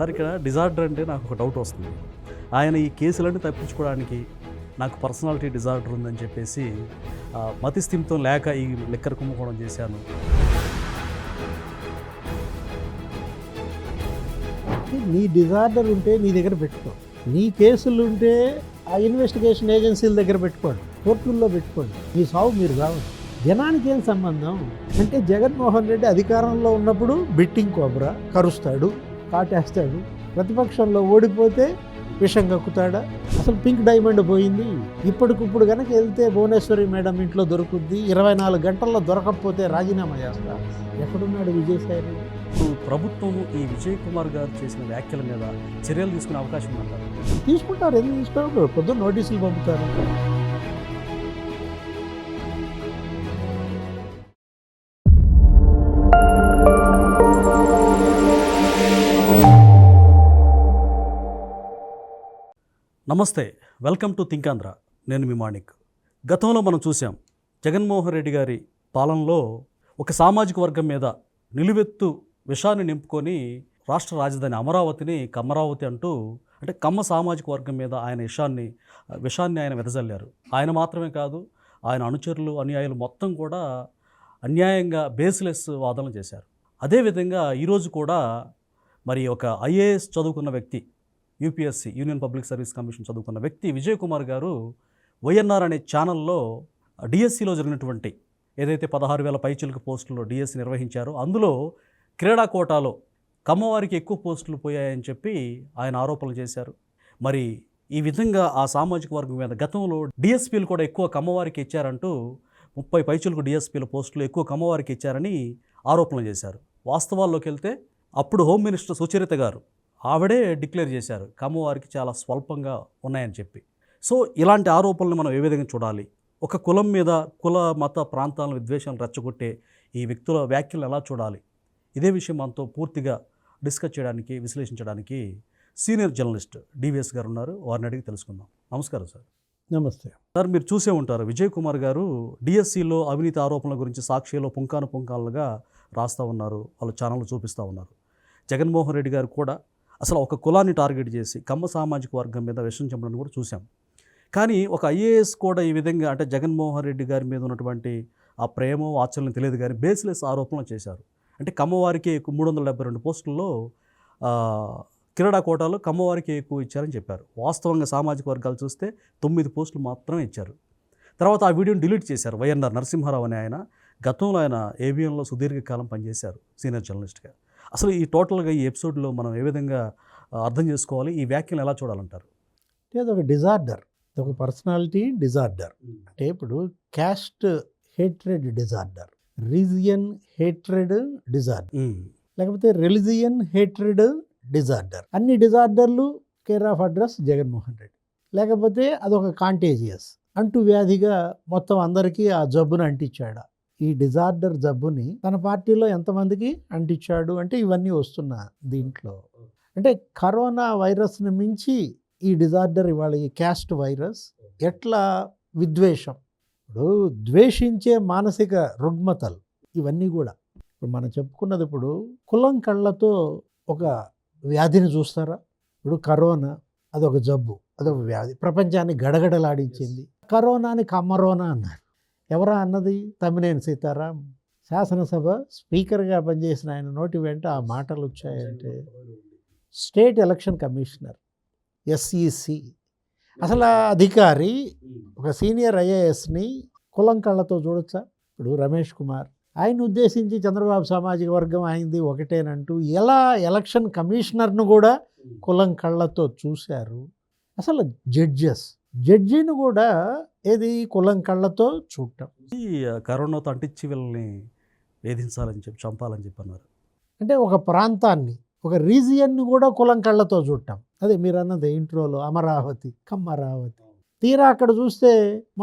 Sir ఇక్కడ disorder అంటే నాకు ఒక డౌట్ వస్తుంది. ఆయన ఈ కేసులన్నీ తప్పించుకోవడానికి నాకు పర్సనాలిటీ డిజార్డర్ ఉందని చెప్పేసి మతి స్థిమితం లేక ఈ లిక్కర్ కుంభకోణం చేశాను. నీ డిజార్డర్ ఉంటే నీ దగ్గర పెట్టుకో. నీ కేసులు ఉంటే ఆ ఇన్వెస్టిగేషన్ ఏజెన్సీల దగ్గర పెట్టుకోండి, కోర్టుల్లో పెట్టుకోండి. మీ సాగు మీరు కావాలి. జనానికి ఏం సంబంధం అంటే జగన్మోహన్ రెడ్డి అధికారంలో ఉన్నప్పుడు బెట్టింగ్ కోబ్రా కరుస్తాడు, కాటేస్తాడు. ప్రతిపక్షంలో ఓడిపోతే విషం కక్కుతాడా? అసలు పింక్ డైమండ్ పోయింది. ఇప్పటికిప్పుడు కనుక వెళ్తే భువనేశ్వరి మేడం ఇంట్లో దొరుకుద్ది. 24 గంటల్లో దొరకకపోతే రాజీనామా చేస్తా. ఎక్కడున్నాడు విజయసాయి రెడ్డి? ఇప్పుడు ప్రభుత్వం ఈ విజయ్ కుమార్ గారు చేసిన వ్యాఖ్యల మీద చర్యలు తీసుకునే అవకాశం ఉందంటారు? తీసుకుంటారు. ఎందుకు తీసుకోరు? పొద్దున్న నోటీసులు పంపుతారు. నమస్తే, వెల్కమ్ టు థింక్ ఆంధ్ర. నేను మీ మాణిక్. గతంలో మనం చూసాం, జగన్మోహన్ రెడ్డి గారి పాలనలో ఒక సామాజిక వర్గం మీద నిలువెత్తు విషాన్ని నింపుకొని రాష్ట్ర రాజధాని అమరావతిని కమ్మరావతి అంటూ, అంటే కమ్మ సామాజిక వర్గం మీద ఆయన విషాన్ని ఆయన వెదజల్లారు. ఆయన మాత్రమే కాదు, ఆయన అనుచరులు అనుయాయులు మొత్తం కూడా అన్యాయంగా బేస్లెస్ వాదనలు చేశారు. అదేవిధంగా ఈరోజు కూడా మరి ఒక ఐఏఎస్ చదువుకున్న వ్యక్తి, UPSC union public service commission చదువుకున్న వ్యక్తి విజయ్ కుమార్ గారు వైఎన్ఆర్ అనే ఛానల్లో డిఎస్సిలో జరిగినటువంటి ఏదైతే 16,000 పైచిలకు పోస్టుల్లో డిఎస్సి నిర్వహించారో అందులో క్రీడా కోటాలో కమ్మవారికి ఎక్కువ పోస్టులు పోయాయని చెప్పి ఆయన ఆరోపణలు చేశారు. మరి ఈ విధంగా ఆ సామాజిక వర్గం మీద గతంలో డిఎస్పీలు కూడా ఎక్కువ కమ్మవారికి ఇచ్చారంటూ 30 పైచిలకు డిఎస్పీల పోస్టులు ఎక్కువ కమ్మవారికి ఇచ్చారని ఆరోపణలు చేశారు. వాస్తవాల్లోకి వెళ్తే అప్పుడు హోమ్ మినిస్టర్ సుచరిత గారు ఆవిడే డిక్లేర్ చేశారు కమ్మవారికి చాలా స్వల్పంగా ఉన్నాయని చెప్పి. సో ఇలాంటి ఆరోపణలు మనం ఏ విధంగా చూడాలి? ఒక కులం మీద కుల మత ప్రాంతాలను విద్వేషాలను రెచ్చగొట్టే ఈ వ్యక్తుల వ్యాఖ్యలు ఎలా చూడాలి? ఇదే విషయం మనతో పూర్తిగా డిస్కస్ చేయడానికి, విశ్లేషించడానికి సీనియర్ జర్నలిస్ట్ డివిఎస్ గారు ఉన్నారు. వారిని అడిగి తెలుసుకుందాం. నమస్కారం సార్. నమస్తే సార్, మీరు చూసే ఉంటారు విజయ్ కుమార్ గారు డిఎస్సిలో అవినీతి ఆరోపణల గురించి సాక్షిలో పుంకాలుగా రాస్తూ ఉన్నారు, వాళ్ళ ఛానళ్ళు చూపిస్తూ ఉన్నారు. జగన్మోహన్ రెడ్డి గారు కూడా అసలు ఒక కులాన్ని టార్గెట్ చేసి కమ్మ సామాజిక వర్గం మీద విషం చెప్పడం కూడా చూసాం. కానీ ఒక ఐఏఎస్ కూడా ఈ విధంగా, అంటే జగన్మోహన్ రెడ్డి గారి మీద ఉన్నటువంటి ఆ ప్రేమ వాత్సల్యం తెలియదు కానీ బేస్లెస్ ఆరోపణలు చేశారు. అంటే కమ్మవారికి 372 పోస్టుల్లో క్రీడా కోటాలో కమ్మవారికి ఎక్కువ ఇచ్చారని చెప్పారు. వాస్తవంగా సామాజిక వర్గాలు చూస్తే 9 పోస్టులు మాత్రమే ఇచ్చారు. తర్వాత ఆ వీడియోని డిలీట్ చేశారు. వైఎన్ఆర్ నరసింహారావు అనే ఆయన గతంలో ఆయన ఏబిఎన్లో సుదీర్ఘకాలం పనిచేశారు సీనియర్ జర్నలిస్ట్గా. అసలు ఈ టోటల్గా ఈ ఎపిసోడ్లో మనం ఏ విధంగా అర్థం చేసుకోవాలి? ఈ వ్యాఖ్యలు ఎలా చూడాలంటారు? అంటే అదొక డిజార్డర్, ఒక పర్సనాలిటీ డిజార్డర్. అంటే ఇప్పుడు caste hatred disorder, region hatred disorder, లేకపోతే రిలిజియన్ హేట్రెడ్ డిజార్డర్. అన్ని డిజార్డర్లు care of address Jaganmohan Reddy. లేకపోతే అదొక కాంటేజియస్ అంటూ వ్యాధిగా మొత్తం అందరికీ ఆ జబ్బును అంటించాడు. ఈ డిజార్డర్ జబ్బుని తన పార్టీలో ఎంతమందికి అంటించాడు అంటే ఇవన్నీ వస్తున్నా దీంట్లో. అంటే కరోనా వైరస్ని మించి ఈ డిజార్డర్ ఇవాళ ఈ క్యాస్ట్ వైరస్ ఎట్లా విద్వేషం, ఇప్పుడు ద్వేషించే మానసిక రుగ్మతలు ఇవన్నీ కూడా ఇప్పుడు మనం చెప్పుకున్నది. ఇప్పుడు కులం కళ్ళతో ఒక వ్యాధిని చూస్తారా? ఇప్పుడు కరోనా అదొక జబ్బు, అదొక వ్యాధి, ప్రపంచాన్ని గడగడలాడించింది. కరోనాని కమ్మరోనా అన్నారు. ఎవరా అన్నది? తమ్మినేని సీతారాం. శాసనసభ స్పీకర్గా పనిచేసిన ఆయన నోటి వెంట ఆ మాటలు వచ్చాయంటే స్టేట్ ఎలక్షన్ కమిషనర్ ఎస్ఈసి అసలు ఆ అధికారి ఒక సీనియర్ ఐఏఎస్ని కులం కళ్ళతో చూడొచ్చా? ఇప్పుడు రమేష్ కుమార్ ఆయన ఉద్దేశించి చంద్రబాబు సామాజిక వర్గం అయింది ఒకటేనంటూ ఎలా ఎలక్షన్ కమిషనర్ను కూడా కులం కళ్ళతో చూశారు. అసలు జడ్జిని కూడా ఏది కులం కళ్ళతో చూడటం. ఈ కరోనాతో అంటించి వీళ్ళని వేధించాలని చెప్పి, చంపాలని చెప్పి అన్నారు. అంటే ఒక ప్రాంతాన్ని, ఒక రీజియన్ని కూడా కులం కళ్ళతో చూడటం. అదే మీరు అన్నది ఇంట్రోలో అమరావతి కమ్మరావతి. తీరా అక్కడ చూస్తే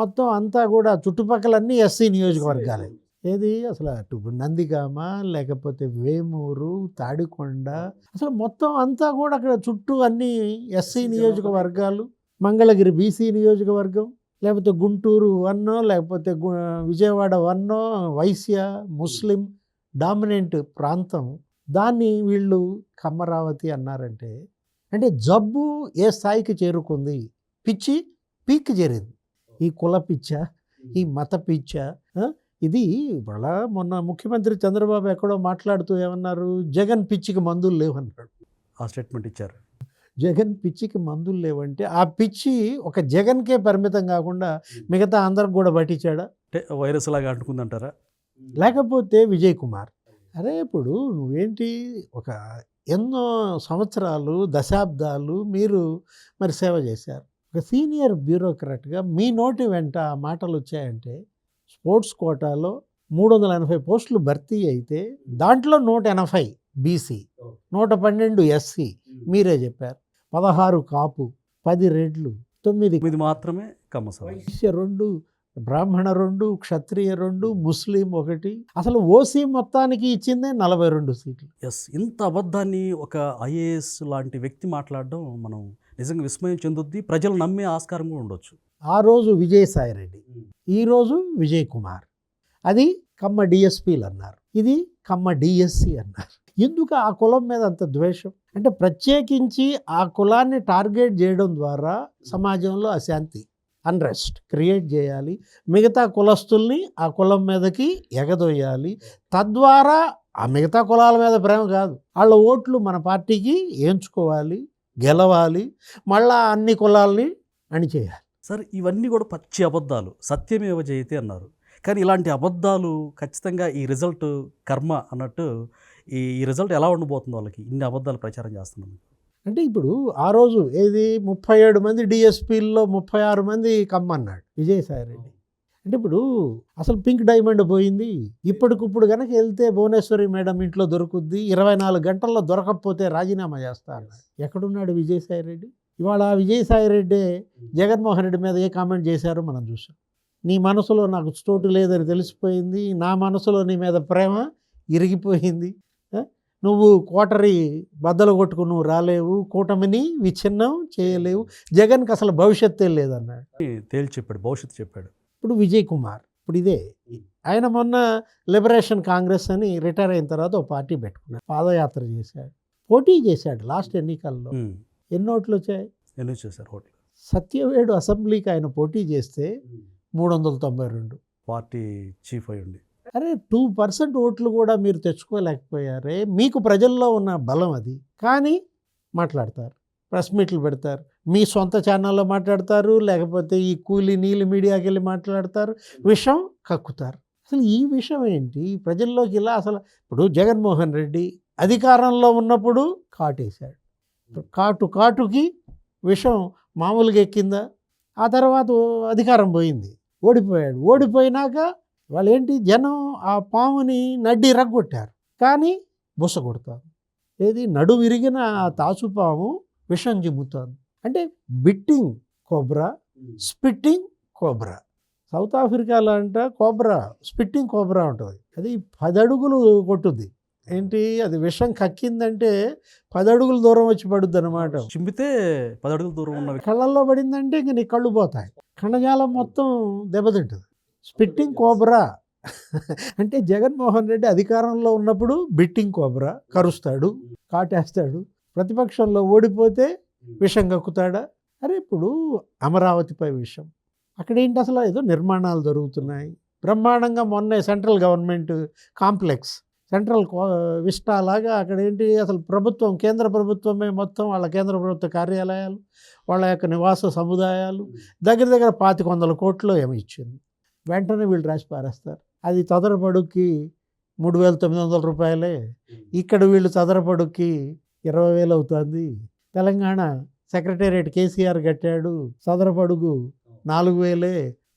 మొత్తం అంతా కూడా చుట్టుపక్కలన్నీ ఎస్సీ నియోజకవర్గాలే. ఏది అసలు అటు నందిగామ, లేకపోతే వేమూరు, తాడికొండ, అసలు మొత్తం అంతా కూడా అక్కడ చుట్టూ అన్నీ ఎస్సీ నియోజకవర్గాలు. మంగళగిరి బీసీ నియోజకవర్గం, లేకపోతే గుంటూరు 1, లేకపోతే విజయవాడ 1, వైశ్య ముస్లిం డామినెంట్ ప్రాంతం. దాన్ని వీళ్ళు కమ్మరావతి అన్నారంటే, అంటే జబ్బు ఏ స్థాయికి చేరుకుంది, పిచ్చి పీక్కి చేరింది. ఈ కుల పిచ్చ, ఈ మత పిచ్చ. ఇది ఇవాళ మొన్న ముఖ్యమంత్రి చంద్రబాబు ఎక్కడో మాట్లాడుతూ ఏమన్నారు, జగన్ పిచ్చికి మందులు లేవన్నాడు. ఆ స్టేట్మెంట్ ఇచ్చారు. జగన్ పిచ్చికి మందులు లేవంటే ఆ పిచ్చి ఒక జగన్కే పరిమితం కాకుండా మిగతా అందరికి కూడా పట్టించాడా? అంటే వైరస్ లాగా అంటుకుందంటారా? లేకపోతే విజయ్ కుమార్, అరే ఇప్పుడు నువ్వేంటి ఒక ఎన్నో సంవత్సరాలు దశాబ్దాలు మీరు మరి సేవ చేశారు. ఒక సీనియర్ బ్యూరోక్రాట్గా మీ నోటి వెంట ఆ మాటలు వచ్చాయంటే, స్పోర్ట్స్ కోటాలో 380 పోస్టులు భర్తీ అయితే దాంట్లో 180 బీసీ, 112 ఎస్సీ, మీరే చెప్పారు. 16 కాపు, 10 రెడ్లు, 9 మాత్రమే కమ్మ సమాజం. వైశ్య 2, బ్రాహ్మణ 2, క్షత్రియ 2, ముస్లిం 1. అసలు ఓసీ మొత్తానికి ఇచ్చిందే 42 సీట్లు. ఎస్, ఇంత అబద్ధాన్ని ఒక ఐఏఎస్ లాంటి వ్యక్తి మాట్లాడడం మనం నిజంగా విస్మయం చెందుద్ది. ప్రజలు నమ్మే ఆస్కారం కూడా ఉండొచ్చు. ఆ రోజు విజయసాయిరెడ్డి, ఈరోజు విజయ్ కుమార్. అది కమ్మ డిఎస్పీలు అన్నారు, ఇది కమ్మ డిఎస్సి అన్నారు. ఎందుకు ఆ కులం మీద అంత ద్వేషం? అంటే ప్రత్యేకించి ఆ కులాన్ని టార్గెట్ చేయడం ద్వారా సమాజంలో అశాంతి, అన్రెస్ట్ క్రియేట్ చేయాలి. మిగతా కులస్తుల్ని ఆ కులం మీదకి ఎగదొయ్యాలి. తద్వారా ఆ మిగతా కులాల మీద ప్రేమ కాదు, వాళ్ళ ఓట్లు మన పార్టీకి వేయించుకోవాలి, గెలవాలి, మళ్ళా అన్ని కులాల్ని అణిచేయాలి. సార్, ఇవన్నీ కూడా పచ్చి అబద్ధాలు. సత్యమేవ జయతే అన్నారు. కానీ ఇలాంటి అబద్ధాలు ఖచ్చితంగా ఈ రిజల్ట్ కర్మ అన్నట్టు ఈ రిజల్ట్ ఎలా ఉండబోతుంది వాళ్ళకి ఇన్ని అబద్ధాలు ప్రచారం చేస్తున్నాం అంటే ఇప్పుడు ఆ రోజు ఏది 37 మంది డిఎస్పీల్లో 36 మంది కమ్మన్నాడు విజయసాయిరెడ్డి. అంటే ఇప్పుడు అసలు పింక్ డైమండ్ పోయింది. ఇప్పటికిప్పుడు కనుక వెళ్తే భువనేశ్వరి మేడం ఇంట్లో దొరుకుద్ది, 24 గంటల్లో దొరకకపోతే రాజీనామా చేస్తా అన్నాడు. ఎక్కడున్నాడు విజయసాయిరెడ్డి? ఇవాళ విజయసాయిరెడ్డి జగన్మోహన్ రెడ్డి మీద ఏ కామెంట్ చేశారో మనం చూసాం. నీ మనసులో నాకు చోటు లేదని తెలిసిపోయింది, నా మనసులో నీ మీద ప్రేమ ఇరిగిపోయింది, నువ్వు కోటరి బద్దలు కొట్టుకుని నువ్వు రాలేవు, కూటమిని విచ్ఛిన్నం చేయలేవు, జగన్కి అసలు భవిష్యత్తే లేదన్నాడు. తేల్చి చెప్పాడు, భవిష్యత్తు చెప్పాడు. ఇప్పుడు విజయ్ కుమార్, ఇప్పుడు ఇదే ఆయన మొన్న లిబరేషన్ కాంగ్రెస్ అని రిటైర్ అయిన తర్వాత ఒక పార్టీ పెట్టుకున్నాడు, పాదయాత్ర చేశాడు, పోటీ చేశాడు. లాస్ట్ ఎన్నికల్లో ఎన్ని ఓట్లు వచ్చాయి? ఎన్ని చేశారు ఓట్లు? సత్యవేడు అసెంబ్లీకి ఆయన పోటీ చేస్తే 392. పార్టీ చీఫ్ అయ్యండి. అరే 2% ఓట్లు కూడా మీరు తెచ్చుకోలేకపోయారే. మీకు ప్రజల్లో ఉన్న బలం అది. కానీ మాట్లాడతారు, ప్రెస్ మీట్లు పెడతారు, మీ సొంత ఛానల్లో మాట్లాడతారు, లేకపోతే ఈ కూలీ నీళ్ళు మీడియాకి వెళ్ళి మాట్లాడతారు, విషం కక్కుతారు. అసలు ఈ విషయం ఏంటి ప్రజల్లోకి ఇలా? అసలు ఇప్పుడు జగన్మోహన్ రెడ్డి అధికారంలో ఉన్నప్పుడు కాటేశాడు, కాటుకి విషం మామూలుగా ఎక్కిందా? ఆ తర్వాత అధికారం పోయింది, ఓడిపోయాడు. ఓడిపోయినాక వాళ్ళు ఏంటి, జనం ఆ పాముని నడ్డి రగ్గొట్టారు, కానీ బుస కొడతారు. ఏది నడు విరిగిన ఆ తాచుపాము విషం జిమ్ముతుంది. అంటే బిట్టింగ్ కోబ్రా, స్పిట్టింగ్ కోబ్రా. సౌత్ ఆఫ్రికాలో అంట కోబ్రా, స్పిట్టింగ్ కోబ్రా ఉంటుంది. అది 10 అడుగులు కొట్టుద్ది. ఏంటి, అది విషం కక్కిందంటే 10 అడుగుల దూరం వచ్చి పడుద్ది అనమాట. చింపితే 10 అడుగుల దూరం ఉన్న కళ్ళల్లో పడిందంటే ఇంక నీ కళ్ళు పోతాయి, కణజాలం మొత్తం దెబ్బతింటుంది. స్పిట్టింగ్ కోబ్రా అంటే జగన్మోహన్ రెడ్డి అధికారంలో ఉన్నప్పుడు బిట్టింగ్ కోబ్రా, కరుస్తాడు, కాటేస్తాడు. ప్రతిపక్షంలో ఓడిపోతే విషం కక్కుతాడా? అరే ఇప్పుడు అమరావతిపై విషం, అక్కడేంటి అసలు ఏదో నిర్మాణాలు జరుగుతున్నాయి బ్రహ్మాండంగా. మొన్నే central government complex, central vista లాగా అక్కడ ఏంటి అసలు ప్రభుత్వం, కేంద్ర ప్రభుత్వమే మొత్తం, వాళ్ళ కేంద్ర ప్రభుత్వ కార్యాలయాలు, వాళ్ళ యొక్క నివాస సముదాయాలు, దగ్గర 200 కోట్లు ఏమో ఇచ్చింది. వెంటనే వీళ్ళు రాసి పారేస్తారు. అది చదరపడుకి 3,900 రూపాయలే, ఇక్కడ వీళ్ళు చదరపడుకి 20,000 అవుతుంది. తెలంగాణ సెక్రటేరియట్ కేసీఆర్ కట్టాడు, చదరపడుగు 4,000.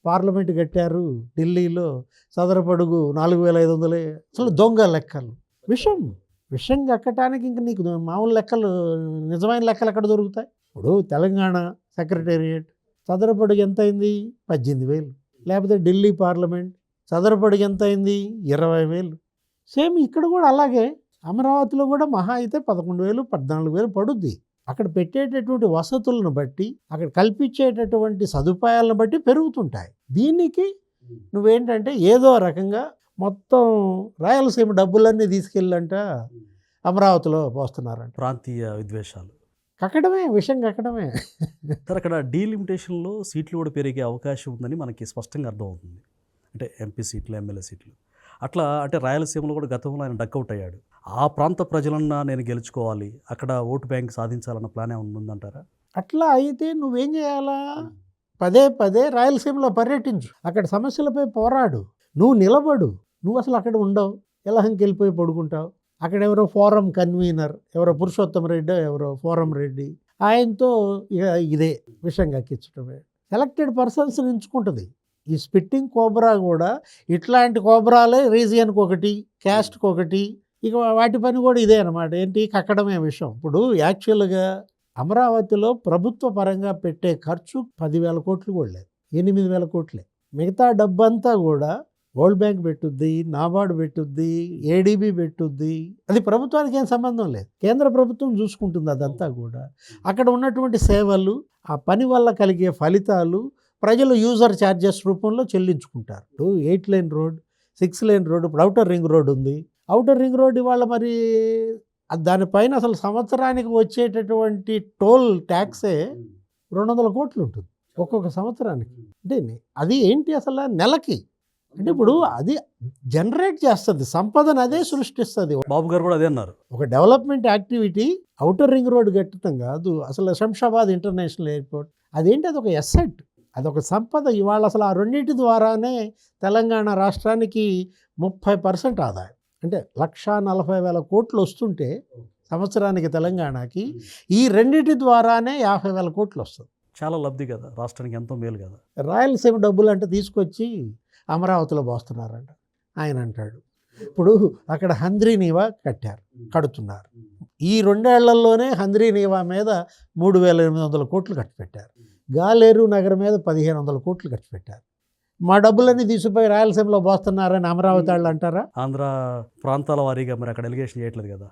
పార్లమెంట్ కట్టారు ఢిల్లీలో, చదరపడుగు 4,500. అసలు దొంగ లెక్కలు. విషం కక్కటానికి ఇంక నీకు మామూలు లెక్కలు, నిజమైన లెక్కలు ఎక్కడ దొరుకుతాయి? ఇప్పుడు తెలంగాణ సెక్రటేరియట్ చదరపడుగు ఎంత అయింది? 18,000. లేకపోతే ఢిల్లీ పార్లమెంట్ చదరపడుగు ఎంత అయింది? 20,000. సేమ్ ఇక్కడ కూడా అలాగే అమరావతిలో కూడా మహా అయితే 11,000, 14,000 పడుద్ది. అక్కడ పెట్టేటటువంటి వసతులను బట్టి, అక్కడ కల్పించేటటువంటి సదుపాయాలను బట్టి పెరుగుతుంటాయి. దీనికి నువ్వేంటంటే ఏదో రకంగా మొత్తం రాయలసీమ డబ్బులన్నీ తీసుకెళ్ళంట అమరావతిలో పోస్తున్నారంట. ప్రాంతీయ విద్వేషాలు. కక్కడమే, విషయం కక్కడమే. సార్ అక్కడ డీలిమిటేషన్లో సీట్లు కూడా పెరిగే అవకాశం ఉందని మనకి స్పష్టంగా అర్థమవుతుంది. అంటే ఎంపీ సీట్లు, ఎమ్మెల్యే సీట్లు అట్లా. అంటే రాయలసీమలో కూడా గతంలో ఆయన డక్అవుట్ అయ్యాడు. ఆ ప్రాంత ప్రజలన్నా నేను గెలుచుకోవాలి, అక్కడ ఓటు బ్యాంక్ సాధించాలన్న ప్లాన్ ఏమైనా ఉందంటారా? అట్లా అయితే నువ్వేం చేయాలా? పదే పదే రాయలసీమలో పర్యటించు, అక్కడ సమస్యలపై పోరాడు, నువ్వు నిలబడు. నువ్వు అసలు అక్కడ ఉండవు, ఎలహంకి వెళ్ళిపోయి పడుకుంటావు. అక్కడ ఎవరో ఫోరం కన్వీనర్, ఎవరో పురుషోత్తమ రెడ్డి, ఎవరో ఫోరం రెడ్డి, ఆయనతో ఇక ఇదే విషయం కక్కించడమే. సెలెక్టెడ్ పర్సన్స్ ఎంచుకుంటుంది. ఈ స్పిట్టింగ్ కోబ్రా కూడా ఇట్లాంటి కోబ్రాలే రీజియన్కి ఒకటి, క్యాస్ట్కి ఒకటి, ఇక వాటి పని కూడా ఇదే అనమాట. ఏంటి, కక్కడమే విషయం. ఇప్పుడు యాక్చువల్గా అమరావతిలో ప్రభుత్వ పరంగా పెట్టే ఖర్చు 10,000 కోట్లు కూడా లేదు, 8,000 కోట్లే. మిగతా డబ్బంతా కూడా వరల్డ్ బ్యాంక్ పెట్టుద్ది, నాబార్డు పెట్టుద్ది, ఏడీబీ పెట్టుద్ది. అది ప్రభుత్వానికి ఏం సంబంధం లేదు, కేంద్ర ప్రభుత్వం చూసుకుంటుంది అదంతా కూడా. అక్కడ ఉన్నటువంటి సేవలు, ఆ పని వల్ల కలిగే ఫలితాలు ప్రజలు యూజర్ ఛార్జెస్ రూపంలో చెల్లించుకుంటారు. 8 లేన్ రోడ్, 6 లేన్ రోడ్, ఇప్పుడు ఔటర్ రింగ్ రోడ్ ఉంది. ఔటర్ రింగ్ రోడ్ ఇవాళ మరి దానిపైన అసలు సంవత్సరానికి వచ్చేటటువంటి టోల్ ట్యాక్సే 200 కోట్లు ఉంటుంది ఒక్కొక్క సంవత్సరానికి. అంటే అది ఏంటి అసలు నెలకి? అంటే ఇప్పుడు అది జనరేట్ చేస్తుంది సంపదను, అదే సృష్టిస్తుంది. బాబు గారు కూడా అదే అన్నారు. ఒక development activity outer ring road కట్టడం కాదు, అసలు శంషాబాద్ ఇంటర్నేషనల్ ఎయిర్పోర్ట్ అదేంటి, అదొక ఎసెట్, అదొక సంపద. ఇవాళ అసలు ఆ రెండింటి ద్వారానే తెలంగాణ రాష్ట్రానికి 30% ఆదాయం. అంటే 1,40,000 కోట్లు వస్తుంటే సంవత్సరానికి తెలంగాణకి, ఈ రెండింటి ద్వారానే 50,000 కోట్లు వస్తుంది. చాలా లబ్ధి కదా, రాష్ట్రానికి ఎంతో మేలు కదా. రాయలసీమ డబ్బులు అంటే తీసుకొచ్చి అమరావతిలో పోస్తున్నారంట ఆయన అంటాడు. ఇప్పుడు అక్కడ హంద్రీనీవా కడుతున్నారు. ఈ 2 ఏళ్లలోనే హంద్రీనీవా మీద 3,800 కోట్లు ఖర్చు పెట్టారు. గాలేరు నగరం మీద 1,500 కోట్లు ఖర్చు పెట్టారు. మా డబ్బులన్నీ తీసిపోయి రాయలసీమలో పోస్తున్నారని అమరావతి వాళ్ళు అంటారా? ఆంధ్ర ప్రాంతాల వారీగా మరి అక్కడ ఎలిగేషన్ చేయట్లేదు కదా,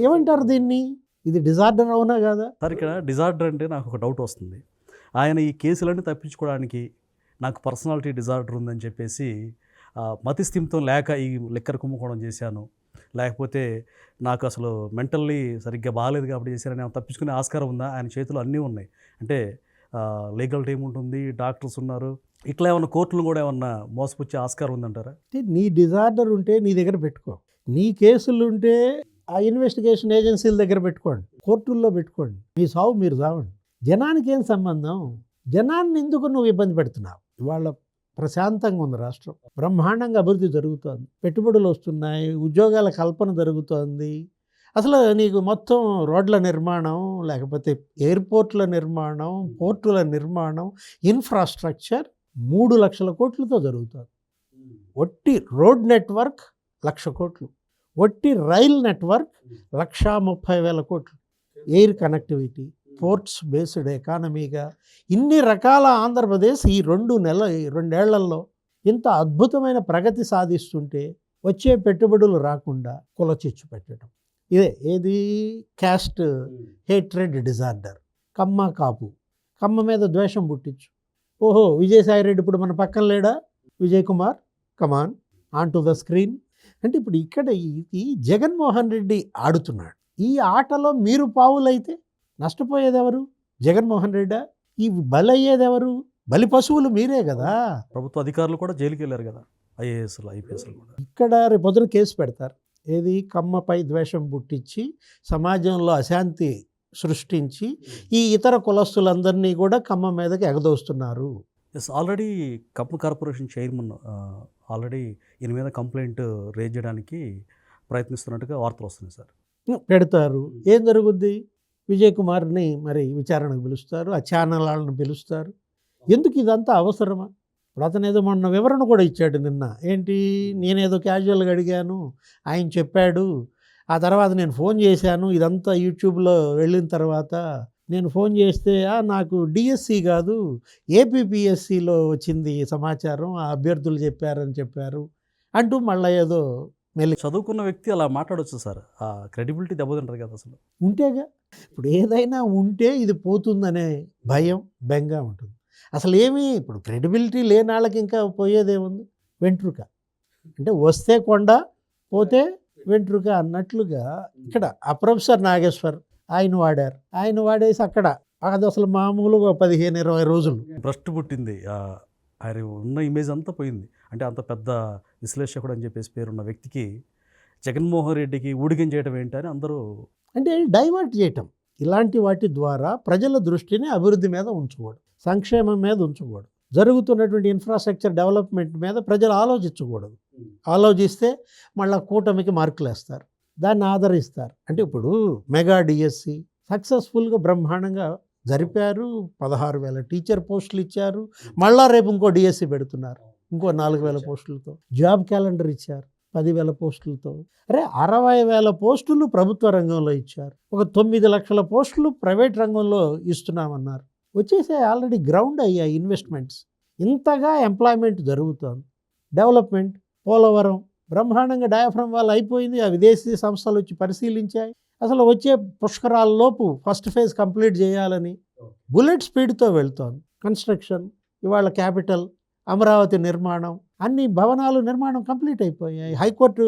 ఏమంటారు దీన్ని? ఇది డిజార్డర్ అవునా కదా? సార్ ఇక్కడ డిజార్డర్ అంటే నాకు ఒక డౌట్ వస్తుంది. ఆయన ఈ కేసులన్నీ తప్పించుకోవడానికి నాకు పర్సనాలిటీ డిజార్డర్ ఉందని చెప్పేసి మతిస్థిమితం లేక ఈ లిక్కర్ కుంభకోణం చేశాను, లేకపోతే నాకు అసలు మెంటల్లీ సరిగ్గా బాగాలేదు కాబట్టి చేశారని తప్పించుకునే ఆస్కారం ఉందా? ఆయన చేతిలో అన్నీ ఉన్నాయి. అంటే లీగల్ టీం ఉంటుంది, డాక్టర్స్ ఉన్నారు, ఇట్లా ఏమన్నా కోర్టులు కూడా ఏమన్నా మోసపుచ్చే ఆస్కారం ఉందంటారా? అంటే నీ డిజార్డర్ ఉంటే నీ దగ్గర పెట్టుకో, నీ కేసులు ఉంటే ఆ ఇన్వెస్టిగేషన్ ఏజెన్సీల దగ్గర పెట్టుకోండి, కోర్టుల్లో పెట్టుకోండి, మీ సావు మీరు సావండి. జనానికి ఏం సంబంధం? జనాన్ని ఎందుకు నువ్వు ఇబ్బంది పెడుతున్నావు? ఇవాళ ప్రశాంతంగా ఉంది రాష్ట్రం, బ్రహ్మాండంగా అభివృద్ధి జరుగుతోంది, పెట్టుబడులు వస్తున్నాయి, ఉద్యోగాల కల్పన జరుగుతోంది. అసలు నీకు మొత్తం రోడ్ల నిర్మాణం, లేకపోతే ఎయిర్పోర్ట్ల నిర్మాణం, పోర్టుల నిర్మాణం, ఇన్ఫ్రాస్ట్రక్చర్ 3 లక్షల కోట్లతో జరుగుతుంది. ఒట్టి రోడ్ నెట్వర్క్ 1,00,000 కోట్లు, ఒట్టి రైల్ నెట్వర్క్ 1,30,000 కోట్లు, ఎయిర్ కనెక్టివిటీ, పోర్ట్స్ బేస్డ్ ఎకానమీగా ఇన్ని రకాల ఆంధ్రప్రదేశ్ ఈ 2 ఏళ్లలో ఇంత అద్భుతమైన ప్రగతి సాధిస్తుంటే వచ్చే పెట్టుబడులు రాకుండా కులచిచ్చు పెట్టడం, ఇదే ఏది క్యాస్ట్ హేట్రెడ్ డిజార్డర్. కమ్మ కాపు, కమ్మ మీద ద్వేషం పుట్టించు. ఓహో విజయసాయిరెడ్డి ఇప్పుడు మన పక్కన లేడా? విజయ్ కుమార్ కమాన్ ఆన్ టు ద స్క్రీన్. అంటే ఇప్పుడు ఇక్కడ ఈ జగన్మోహన్ రెడ్డి ఆడుతున్నాడు. ఈ ఆటలో మీరు పావులైతే నష్టపోయేది ఎవరు? జగన్మోహన్ రెడ్డా? ఈ బలయ్యేది ఎవరు? బలి పశువులు మీరే కదా. ప్రభుత్వ అధికారులు కూడా జైలుకి వెళ్ళారు కదా, ఐఏఎస్లు ఐపీఎస్లు కూడా. ఇక్కడ రేపొద్దున కేసు పెడతారు, ఏది కమ్మపై ద్వేషం పుట్టించి సమాజంలో అశాంతి సృష్టించి ఈ ఇతర కులస్తులందరినీ కూడా కమ్మ మీదకి ఎగదోస్తున్నారు. ఎస్, ఆల్రెడీ కమ్మ కార్పొరేషన్ చైర్మన్ ఆల్రెడీ ఈయన మీద కంప్లైంట్ రేజ్ చేయడానికి ప్రయత్నిస్తున్నట్టుగా వార్తలు వస్తున్నాయి సార్. పెడతారు, ఏం జరుగుద్ది? విజయ్ కుమార్ని మరి విచారణకు పిలుస్తారు, ఆ ఛానల్ వాళ్ళని పిలుస్తారు. ఎందుకు ఇదంతా అవసరమా? ఇప్పుడు అతను ఏదో మొన్న వివరణ కూడా ఇచ్చాడు నిన్న. ఏంటి, నేనేదో క్యాజువల్గా అడిగాను, ఆయన చెప్పాడు, ఆ తర్వాత నేను ఫోన్ చేశాను, ఇదంతా యూట్యూబ్లో వెళ్ళిన తర్వాత నేను ఫోన్ చేస్తే నాకు డిఎస్సి కాదు ఏపీపీఎస్సిలో వచ్చింది సమాచారం, ఆ అభ్యర్థులు చెప్పారని చెప్పారు అంటూ మళ్ళీ ఏదో మెల్లి. చదువుకున్న వ్యక్తి అలా మాట్లాడవచ్చు సార్, ఆ క్రెడిబిలిటీ దెబ్బతింటారు కదా అసలు. ఉంటేగా, ఇప్పుడు ఏదైనా ఉంటే ఇది పోతుందనే భయం బెంగ ఉంటుంది. అసలు ఏమీ ఇప్పుడు క్రెడిబిలిటీ లేని వాళ్ళకి ఇంకా పోయేదేముంది? వెంట్రుక. అంటే వస్తే కొండ, పోతే వెంట్రుక అన్నట్లుగా ఇక్కడ ఆ ప్రొఫెసర్ నాగేశ్వర్ ఆయన వాడారు. ఆయన వాడేసి అక్కడ అది అసలు మామూలుగా 15-20 రోజులు. భ్రష్టు పుట్టింది. ఆయన ఉన్న ఇమేజ్ అంతా పోయింది. అంటే అంత పెద్ద విశ్లేషకుడు అని చెప్పేసి పేరున్న వ్యక్తికి జగన్మోహన్ రెడ్డికి ఊడిగం చేయడం ఏంటని అందరూ అంటే డైవర్ట్ చేయటం. ఇలాంటి వాటి ద్వారా ప్రజల దృష్టిని అభివృద్ధి మీద ఉంచకూడదు, సంక్షేమం మీద ఉంచకూడదు, జరుగుతున్నటువంటి ఇన్ఫ్రాస్ట్రక్చర్ డెవలప్మెంట్ మీద ప్రజలు ఆలోచించకూడదు. ఆలోచిస్తే మళ్ళీ కూటమికి మార్కులు వేస్తారు, దాన్ని ఆదరిస్తారు. అంటే ఇప్పుడు మెగా డిఎస్సి సక్సెస్ఫుల్గా బ్రహ్మాండంగా జరిపారు. 16,000 టీచర్ పోస్టులు ఇచ్చారు. మళ్ళా రేపు ఇంకో డిఎస్సి పెడుతున్నారు, ఇంకో 4,000 పోస్టులతో. జాబ్ క్యాలెండర్ ఇచ్చారు 10,000 పోస్టులతో. 60,000 పోస్టులు ప్రభుత్వ రంగంలో ఇచ్చారు. ఒక 9 లక్షల పోస్టులు ప్రైవేట్ రంగంలో ఇస్తున్నామన్నారు. వచ్చేసే ఆల్రెడీ గ్రౌండ్ అయ్యాయి ఇన్వెస్ట్మెంట్స్. ఇంతగా ఎంప్లాయ్మెంట్ జరుగుతోంది. డెవలప్మెంట్ పోలవరం బ్రహ్మాండంగా డయాఫ్రమ్ వాళ్ళు అయిపోయింది. ఆ విదేశీ సంస్థలు వచ్చి పరిశీలించాయి. అసలు వచ్చే పుష్కరాల్లోపు ఫస్ట్ ఫేజ్ కంప్లీట్ చేయాలని బుల్లెట్ స్పీడ్తో వెళ్తోంది కన్స్ట్రక్షన్. ఇవాళ క్యాపిటల్, అమరావతి నిర్మాణం, అన్ని భవనాలు నిర్మాణం కంప్లీట్ అయిపోయాయి. హైకోర్టు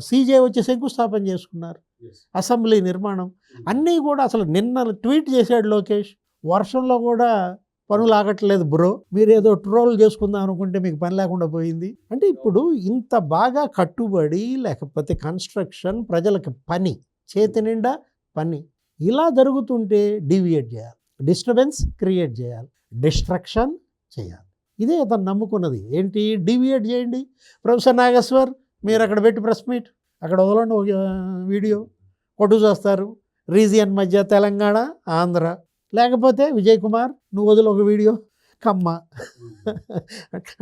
సీజే వచ్చి శంకుస్థాపన చేసుకున్నారు. అసెంబ్లీ నిర్మాణం అన్నీ కూడా. అసలు నిన్న ట్వీట్ చేశాడు లోకేష్, వర్షంలో కూడా పనులు ఆగట్లేదు బ్రో, మీరేదో ట్రోల్ చేసుకుందాం అనుకుంటే మీకు పని లేకుండా పోయింది. అంటే ఇప్పుడు ఇంత బాగా కట్టుబడి, లేకపోతే కన్స్ట్రక్షన్, ప్రజలకు పని, చేతి నిండా పని, ఇలా జరుగుతుంటే డీవియేట్ చేయాలి, డిస్టర్బెన్స్ క్రియేట్ చేయాలి, డిస్ట్రక్షన్ చేయాలి. ఇదే అతను నమ్ముకున్నది. ఏంటి? డీవియేట్ చేయండి. ప్రొఫెసర్ నాగేశ్వర్ మీరు అక్కడ పెట్టి ప్రెస్ మీట్, అక్కడ వదలండి ఒక వీడియో, కొట్టు చేస్తారు. రీజియన్ మధ్య తెలంగాణ, ఆంధ్ర. లేకపోతే విజయ్ కుమార్ నువ్వు వదిలి ఒక వీడియో, కమ్మ.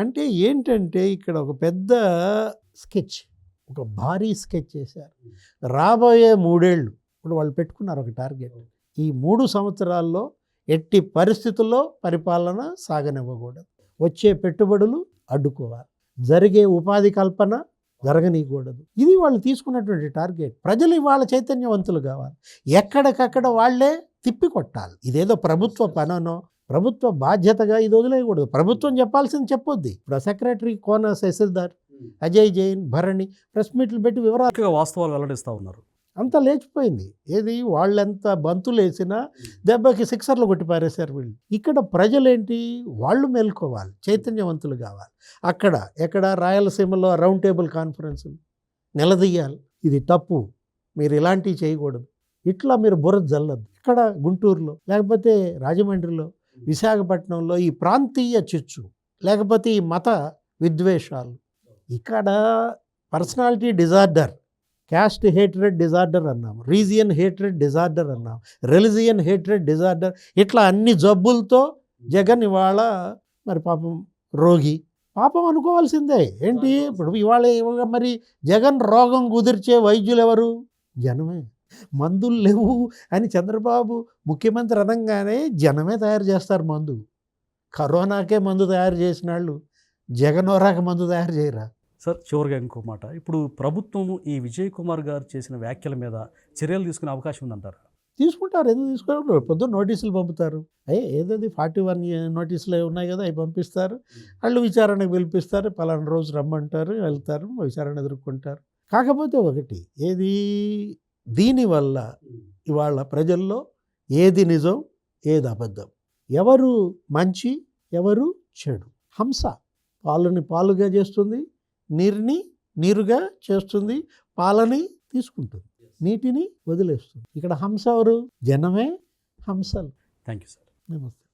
అంటే ఏంటంటే ఇక్కడ ఒక పెద్ద స్కెచ్, ఒక భారీ స్కెచ్ చేశారు. రాబోయే 3 ఏళ్ళు ఇప్పుడు వాళ్ళు పెట్టుకున్నారు ఒక టార్గెట్. ఈ 3 సంవత్సరాల్లో ఎట్టి పరిస్థితుల్లో పరిపాలన సాగనివ్వకూడదు. వచ్చే పెట్టుబడులు అడ్డుకోవాలి, జరిగే ఉపాధి కల్పన జరగనీయకూడదు. ఇది వాళ్ళు తీసుకున్నటువంటి టార్గెట్. ప్రజలు ఇవాళ చైతన్యవంతులు కావాలి. ఎక్కడికక్కడ వాళ్ళే తిప్పి కొట్టాలి. ఇదేదో ప్రభుత్వ పననో, ప్రభుత్వ బాధ్యతగా ఇది వదిలేయకూడదు. ప్రభుత్వం చెప్పాల్సింది చెప్పొద్ది. ఇప్పుడు సెక్రటరీ కోన శశిధర్, అజయ్ జైన్, భరణి ప్రెస్ మీట్లు పెట్టి వివరాలు, వాస్తవాలు వెల్లడిస్తూ ఉన్నారు. అంతా లేచిపోయింది. ఏది? వాళ్ళెంత బంతులు వేసినా దెబ్బకి సిక్సర్లు కొట్టి పారేశారు వీళ్ళు. ఇక్కడ ప్రజలేంటి? వాళ్ళు మేల్కోవాలి, చైతన్యవంతులు కావాలి. ఎక్కడ రాయలసీమలో రౌండ్ టేబుల్ కాన్ఫరెన్సులు నిలదీయాలి. ఇది తప్పు, మీరు ఇలాంటివి చేయకూడదు, ఇట్లా మీరు బురద జల్లద్దు. ఇక్కడ గుంటూరులో, లేకపోతే రాజమండ్రిలో, విశాఖపట్నంలో ఈ ప్రాంతీయ చిచ్చు, లేకపోతే ఈ మత విద్వేషాలు, ఇక్కడ personality disorder, caste hatred disorder అన్నాము, రీజియన్ హేట్రెడ్ డిజార్డర్ అన్నాము, రిలిజియన్ హేట్రెడ్ డిజార్డర్, ఇట్లా అన్ని జబ్బులతో జగన్ ఇవాళ మరి పాపం రోగి. పాపం అనుకోవాల్సిందే. ఏంటి ఇప్పుడు ఇవాళ మరి జగన్ రోగం కుదిర్చే వైద్యులు ఎవరు? జనమే. మందులు లేవు అని చంద్రబాబు ముఖ్యమంత్రి అనగానే జనమే తయారు చేస్తారు మందు. కరోనాకే మందు తయారు చేసిన వాళ్ళు జగనోరాక మందు తయారు చేయరా? సార్, చివరిగా ఇంకో మాట. ఇప్పుడు ప్రభుత్వం ఈ విజయ్ కుమార్ గారు చేసిన వ్యాఖ్యల మీద చర్యలు తీసుకునే అవకాశం ఉందంటారు? తీసుకుంటారు. ఎందుకు తీసుకోవడం? పొద్దున్న నోటీసులు పంపుతారు. ఏదది 41 నోటీసులు ఉన్నాయి కదా, అవి పంపిస్తారు. వాళ్ళు విచారణకు పిలిపిస్తారు, పలానా రోజు రమ్మంటారు, వెళ్తారు, విచారణ ఎదుర్కొంటారు. కాకపోతే ఒకటి, ఏది? దీనివల్ల ఇవాళ ప్రజల్లో ఏది నిజం, ఏది అబద్ధం, ఎవరు మంచి, ఎవరు చెడు. హంస పాలుని పాలుగా చేస్తుంది, నీరుని నీరుగా చేస్తుంది, పాలని తీసుకుంటుంది, నీటిని వదిలేస్తుంది. ఇక్కడ హంస ఎవరు? జనమే హంసలు. Thank you sir. నమస్తే.